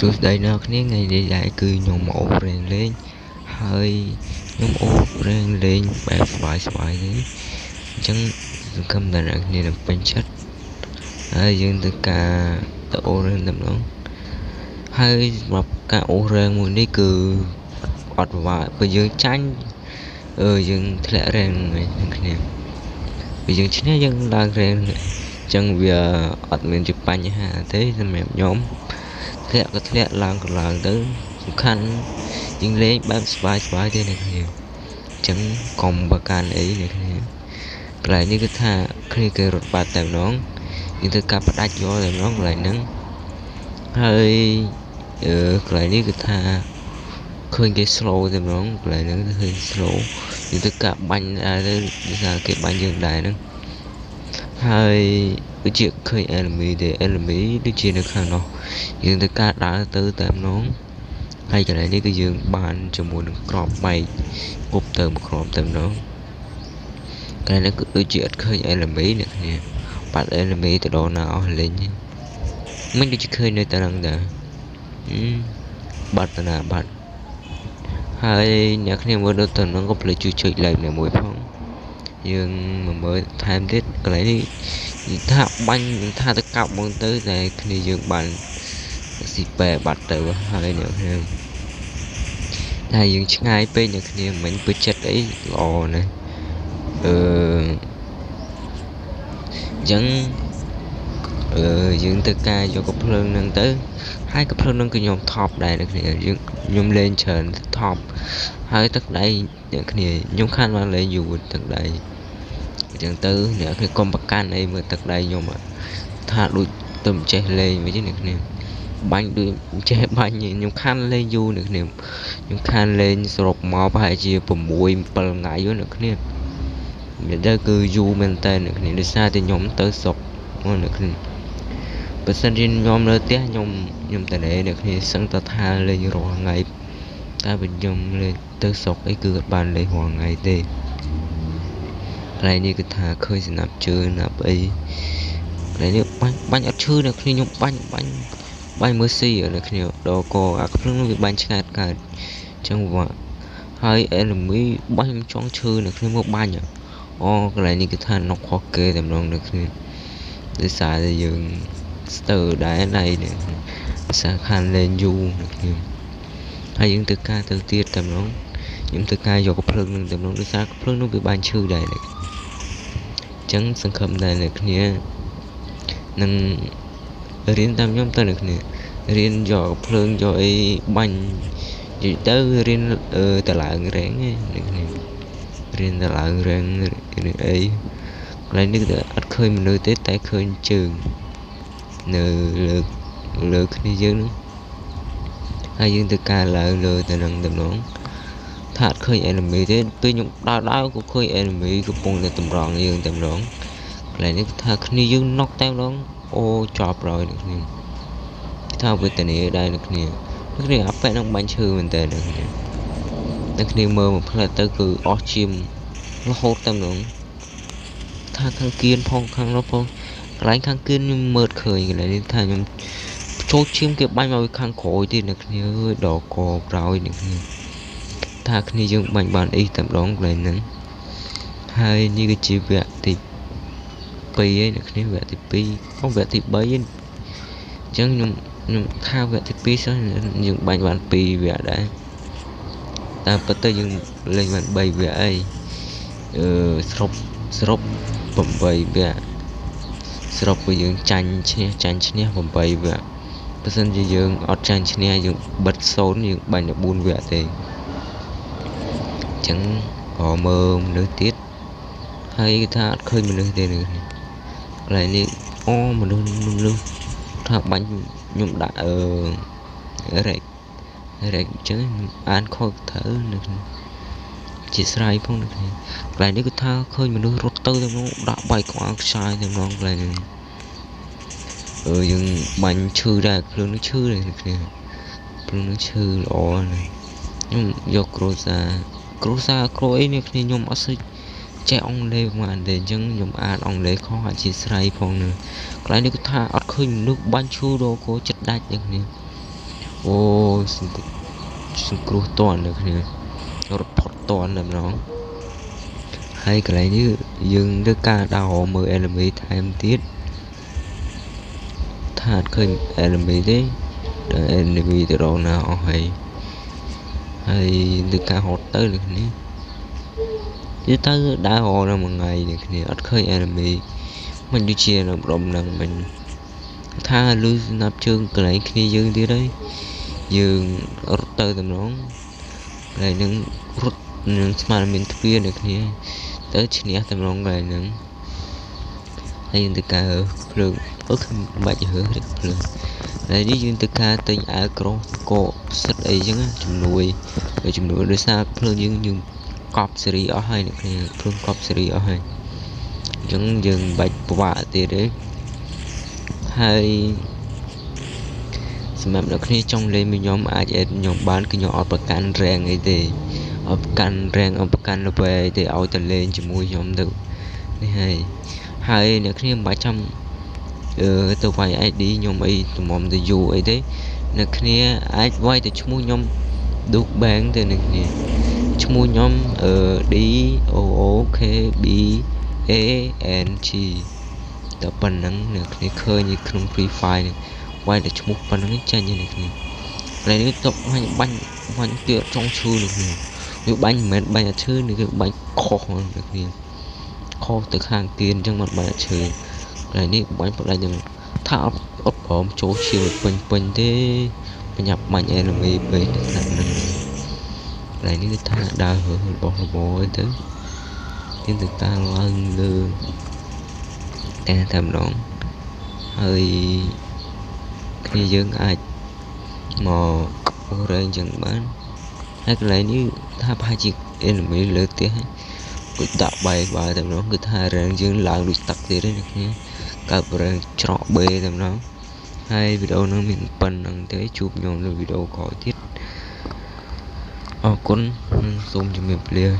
សួស្តីអ្នកគ្នាថ្ងៃនេះដែរគឺខ្ញុំអូបរៀងលេងហើយខ្ញុំអូបរៀងលេងបែបស្បាយទេអញ្ចឹងសង្ឃឹមថាអ្នកគ្នានឹងពេញចិត្តហើយយើងទៅការទៅអូរៀងតែម្ដងហើយសម្រាប់ការអូរៀងមួយនេះគឺអត់ពិបាកព្រោះយើងចាញ់យើងធ្លាក់រៀងហ្នឹងគ្នាព្រោះយើងឈ្នះយើងឡើងរៀងអញ្ចឹងវាអត់មានជាបញ្ហាទេសម្រាប់ខ្ញុំធ្លាក់ក៏ធ្លាក់ឡើងក៏ឡើងទៅសំខាន់យើងលេងបែបស្បាយទេអ្នកគ្នាអញ្ចឹងកុំបកានអីអ្នកគ្នាកន្លែងនេះគឺថាគ្នាគេរត់បាត់តែម្ដងយើងត្រូវការផ្ដាច់យកតែម្ដងកន្លែងហ្នឹងហើយកន្លែងនេះគឺថាឃើញគេ slow តែម្ដងកន្លែងហ្នឹងឃើញ slow យើងត្រូវការបាញ់ដែរទៅដូចថាគេបាញ់យើងដែរហ្នឹងហើយដូចជាឃើញ enemy ដូចជានៅខាងនោះយើងត្រូវការដើរទៅតែម្ដងហើយកន្លែងនេះគឺយើងបានជាមួយនឹងក្របបែកគប់ទៅមួយគ្រាប់តែម្ដងកន្លែងនេះគឺដូចជាអត់ឃើញ enemy អ្នកគ្នាបាត់ enemy ទៅដល់ណាអស់លេងមិនដូចជាឃើញនៅតែហ្នឹងដែរបាត់ទៅណាបាត់ហើយអ្នកគ្នាមើលទៅហ្នឹងក៏ភ្លេចជួយចុច like នៅមួយផងយើងមកមើលថែមទៀតកន្លែងនេះថាបាញ់ថាទៅកាប់ហ្មងទៅតែគ្នាយើងបានស៊ីប៉ែបាត់ទៅហើយអ្នកគ្នាតែយើងឆ្ងាយពេកអ្នកគ្នាមិនពេញចិត្តអីល្អណាស់អញ្ចឹងយើងទៅការយកកំភ្លើងហ្នឹងទៅហើយកំភ្លើងហ្នឹងគឺខ្ញុំថប់ដែរអ្នកគ្នាខ្ញុំលេងច្រើនថប់ហើយទឹកដៃអ្នកគ្នាខ្ញុំខានមកលេងយូរទឹកដៃអញ្ចឹងទៅអ្នកគ្នាកុំប្រកាន់អីមើលទឹកដៃខ្ញុំថាដូចទៅមិនចេះលេងវិញទេអ្នកគ្នាបាញ់ដូចចេះបាញ់ខ្ញុំខានលេងយូរអ្នកគ្នាខ្ញុំខានលេងសរុបមកប្រហែលជា6 7ថ្ងៃអ្នកគ្នានិយាយទៅគឺយូរមែនតើអ្នកគ្នាដោយសារតែខ្ញុំទៅស្រុកអ្នកគ្នាបើសិនជាខ្ញុំនៅផ្ទះខ្ញុំតែអ្នកគ្នាសឹងតែថាលេងរាល់ថ្ងៃតែបើខ្ញុំលេងទៅស្រុកអីគឺអត់បានលេងរាល់ថ្ងៃទេកន្លែងនេះគឺថាឃើញស្នាប់ជើងណាប់អីកន្លែងនេះបាញ់អត់ឈឺអ្នកគ្នាខ្ញុំបាញ់មើលស៊ីអ្នកគ្នាដល់កអាភ្លើងនោះវាបាញ់ឆ្ងាយកើតអញ្ចឹងវាហើយ enemy បាញ់ចង់ឈឺអ្នកគ្នាមកបាញ់កន្លែងនេះគឺថាណុកខុសគេតែម្ដងអ្នកគ្នាដោយសារតែយើងស្ទើរដែរណៃនេះភាសាខានលេងយូរអ្នកគ្នាហើយយើងទៅការទៅទៀតតែម្ដងខ្ញុំទៅការយកកំភ្លើងនឹងតែម្ដងដោយសារកំភ្លើងនោះវាបាញ់ឈឺដែរអញ្ចឹងសង្ឃឹមដែរអ្នកគ្នានឹងរៀនតាមខ្ញុំទៅអ្នកគ្នារៀនយកកំភ្លើងយកអីបាញ់និយាយទៅរៀនតឡើងរែងអ្នកគ្នារៀនតឡើងរែងអីកន្លែងនេះអត់ឃើញមនុស្សទេតែឃើញជើងនៅលើគ្នាយើងហ្នឹងហើយយើងទៅការឡើងលើទៅនឹងតំណងថាអត់ឃើញ enemy ទេពេលខ្ញុំដើរក៏ឃើញ enemy កំពុងតែតម្រង់យើងតែម្ដងកន្លែងនេះថាគ្នាយើងណុកតែម្ដងចប់rồiអ្នកគ្នាថាវេទនាដែរអ្នកគ្នាអាប៉ែនឹងបាញ់ឈឺមែនតើអ្នកគ្នាមើលមួយផ្លែទៅគឺអស់ឈាមរហូតតែម្ដងថាខាងគៀនផងខាងនោះផងកន្លែងខាងគៀនខ្ញុំមើលឃើញកន្លែងនេះថាខ្ញុំចូលឈាមគេបាញ់មកខាងក្រោយទៀតអ្នកគ្នាអើយដល់កក្រោយអ្នកគ្នាថាគ្នាយើងបាញ់បានអីតែម្ដងកន្លែងហ្នឹងហើយនេះគឺជាវគ្គទី2ឯអ្នកគ្នាវគ្គទី2វគ្គទី3ឯងអញ្ចឹងខ្ញុំថាវគ្គទី2សិនយើងបាញ់បាន2វគ្គដែរតែប៉ុន្តែយើងលេងបាន3វគ្គអីសរុប8វគ្គសរុបគឺយើងចាញ់ឈ្នះ8វគ្គបើសិនជាយើងអត់ចាញ់ឈ្នះយើងបិទ0យើងបាញ់ដល់4វគ្គទេអញ្ចឹងក៏មើលមនុស្សទៀតហើយគេថាអត់ឃើញមនុស្សទេនេះកន្លែងនេះមនុស្សថាបាញ់ខ្ញុំដាក់រែកអញ្ចឹងអានខុសត្រូវនេះជាស្រ័យផងនេះកន្លែងនេះគឺថាឃើញមនុស្សរត់ទៅតែមកដាក់បាយក្បាលខ្ចាយតែម្ដងកន្លែងនេះយើងបាញ់ឈឺដែរភ្លើងនេះឈឺនេះគ្នាភ្លើងនេះឈឺល្អណាស់ខ្ញុំយកគ្រូអីនេះគ្នាខ្ញុំអត់សូវចេះអង់គ្លេសបានទេអញ្ចឹងខ្ញុំអានអង់គ្លេសខុសអធិស្ឋានផងនេះកន្លែងនេះគឺថាអត់ឃើញមនុស្សបាញ់ឈឺដល់គោចិត្តដាច់នេះគ្នា ô xin cru toàn được nè rút phọt toàn làm nó hay cái này như dừng đứa ca đào mời enemy time tiết thạt khơi enemy đấy để enemy từ đâu nào hay đứa ca hot tới được nè chứ tới đã hồ ra một ngày được nè ít khơi enemy mình đi chia là đồng lần mình tha lưu nạp chương cái này khi dương đi đấy dương rút tới tầm nó lại những rút những smart mình kia được nè tới chỉ nhớ tầm nó lại những hay từ cả lượng ước bạn hứa được lại đi dương từ cả tên agro cổ sắt ấy chứ chùm nuôi để xa phương dương cọp series ở hai được nè phương cọp series ở hai những dừng bạch bạ thì đấy hay xem được khi trong lên mình nhóm ai nhóm bán cái nhỏ ở can rèn ấy thì ở can rèn ở can về thì ao từ lên chỉ mua nhóm được hay hay được khi 300 tôi vay ai đi nhóm ấy tụi mồm từ dù ấy thế được khi ai vay thì mua nhóm được bán từ này mua nhóm đi ok b a n g tập bản năng được khi khơi như không free fire này quay để chụp bản năng tranh như này này nó tập bánh tiệc trong chư được nè cái bánh mệt bánh chư này cái bánh kho được nè kho từ hàng tiền trong mặt bánh chư này đi bánh vào đây nhưng tháo ốp bom chỗ chiều bình thế nhập mạnh enemy về được này đi ta đa hở bỏ ấy thứ nhưng thực ta lên lương đang thầm đón hơi khi dân ai mà ô rơi chẳng bán hay cái này như tha hai chiếc enemy lớn tiếng cứ tạo bài tầm nó cứ tha rằng dân làng được tắt thì đấy được nhé cả rằng trọ bê tầm nó hai video nó mình phần năng thế chụp nhóm video có tiết con zoom cho mình play